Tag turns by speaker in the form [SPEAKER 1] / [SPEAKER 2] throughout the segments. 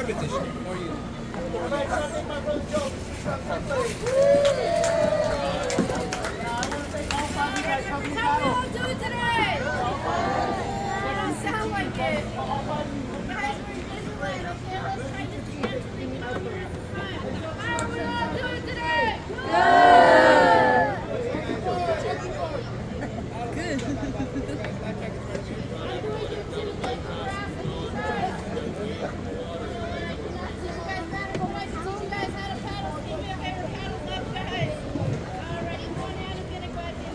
[SPEAKER 1] repetition. Or you.
[SPEAKER 2] Tell me I'll do it today. You don't sound like it. Guys, we're in Disneyland, okay? Let's try this again so we can all do it for fun. How will all do it today? I'm doing it too. Thank you for asking me, guys. Teach you guys how to go back to teach you guys how to paddle. Give me a favorite paddle left, guys. Alrighty, one hand is gonna go ahead and get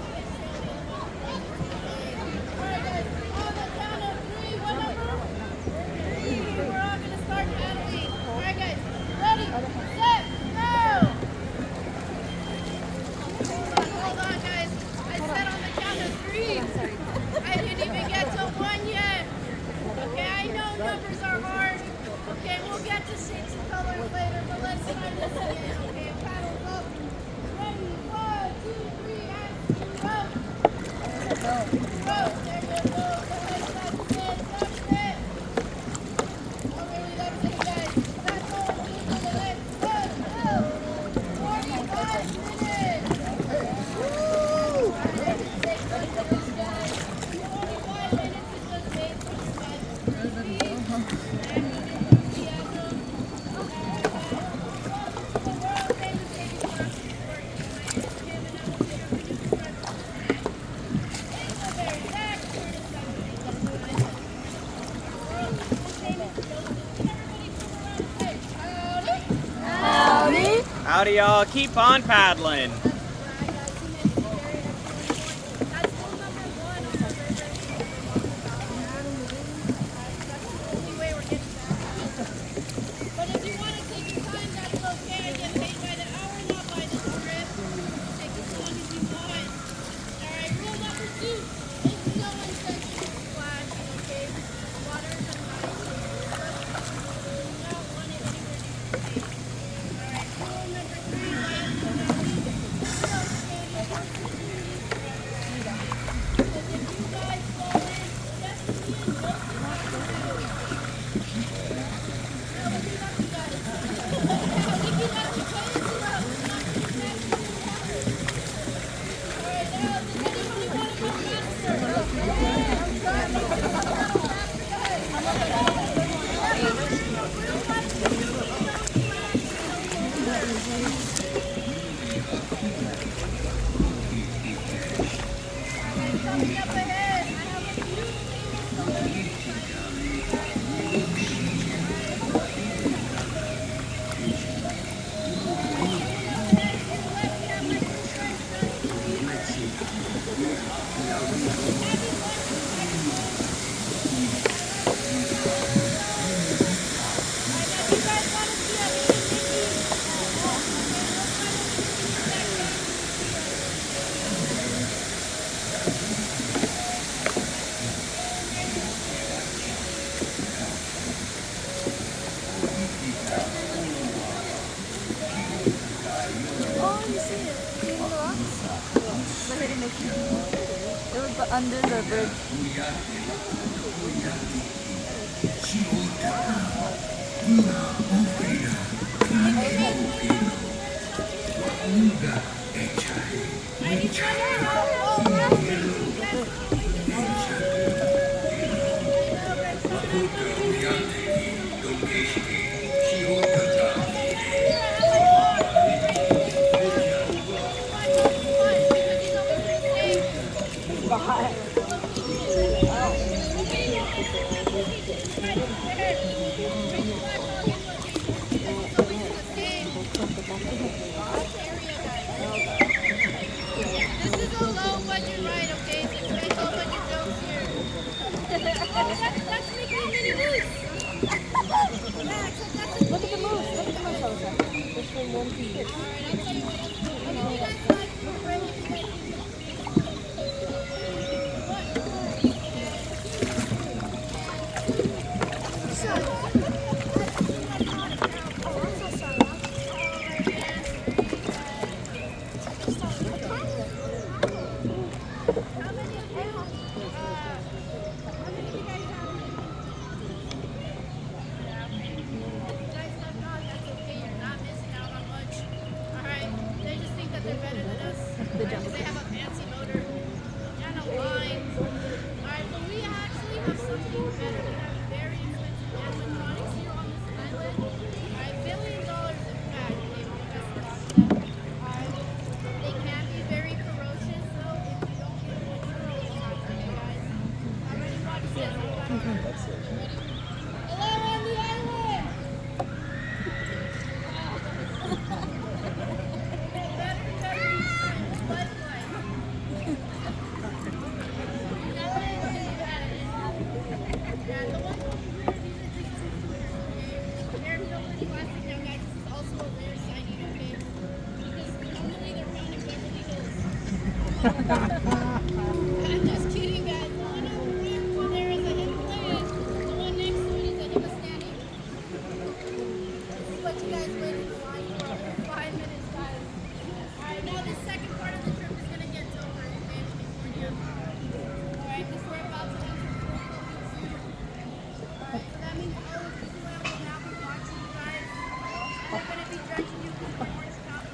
[SPEAKER 2] Alright, guys. On the count of three, what number? Three. We're all gonna start paddling. Alright, guys. Ready, set, go! Hold on, guys. I said on the count of three. I didn't even get to one yet. Okay, I know numbers are hard. Okay, we'll get to shapes and colors later, but let's try this again. Okay, paddles up. Ready, 1, 2, 3, and go. Go. There you go. That's it. Okay, that's it, guys. That's all we do for the next one. Go. 45 minutes. Woo! Alright, take one for this, guys. 45 minutes is just wait for you guys to breathe. And we can enthusiasm. The world famous baby Crocketts is working tonight. It's him and I'm here. We do the rest of the day. Dingleberry, Zach, Curtis, everybody does it. World famous Joseph. Can everybody come around and say, howdy? Howdy.
[SPEAKER 3] Howdy, y'all. Keep on paddling.
[SPEAKER 2] That's right, guys. He made a very excellent point. That's rule number 1 on the river. That's the only way we're getting back. But if you want to take your time, that's okay. I get paid by the hour, not by the trip. Take as long as you want. Alright, rule number 2 is no intentional splashing, okay? Water is a nice you do not want it anywhere near your face. Alright, rule number 3, last but not least, no skating or continuing because if you guys fall in, Stephanie and Joseph have to do it. Now, if you lucky guys. Now, if you lucky, play it to us. Not to the next water. Alright, now, does anybody want to go faster? I'm trying to go faster, guys. Coming up ahead, I have a few famous celebrities
[SPEAKER 4] Oh, you see it? See the rocks? Look at it. It was under the bridge.
[SPEAKER 2] This is a low budget ride, okay? It's expect low budget jokes here. Let's make a mini moose. Yeah, except that's a
[SPEAKER 4] Look at the moose. Look at the moose, Elsa. Just for one piece.
[SPEAKER 2] Alright, I'll tell you what. If you guys like to bring it, you guys can
[SPEAKER 4] The
[SPEAKER 2] Right,
[SPEAKER 4] jump.
[SPEAKER 2] 'cause they have a fancy motor and a line. Alright, but we actually have something better. We have very expensive animatronics here on this island. Alright, $1 billion in fact. Maybe you guys thought of them. Alright. They can be very ferocious though if you don't get mature with time, okay guys? Already watch this. Hello on the island! I'm just kidding, guys. The one on the right over there is a Himalayan. The one next to it is a Himastani. This is what you guys waited in line for 5 minutes, guys. Alright, now the second part of the trip is going to get tougher, okay? Alright, because we're about to enter the Alright, so that means all of you will now be watching you guys. And they're going to be judging you from the orange top.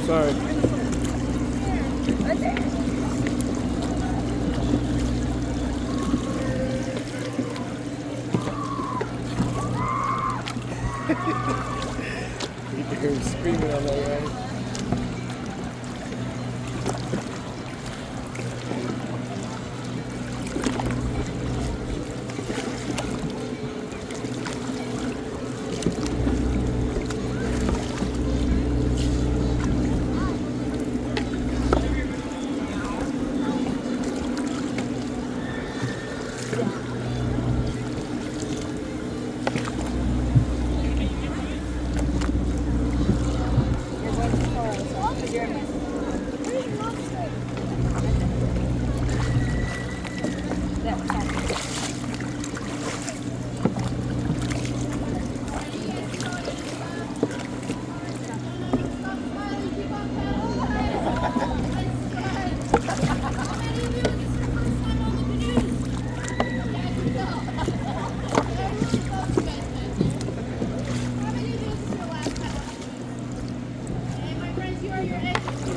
[SPEAKER 1] Sorry. You can hear him screaming on that ride.
[SPEAKER 2] Hey, my friends, you are your edge.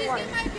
[SPEAKER 2] Please
[SPEAKER 4] water.
[SPEAKER 2] get my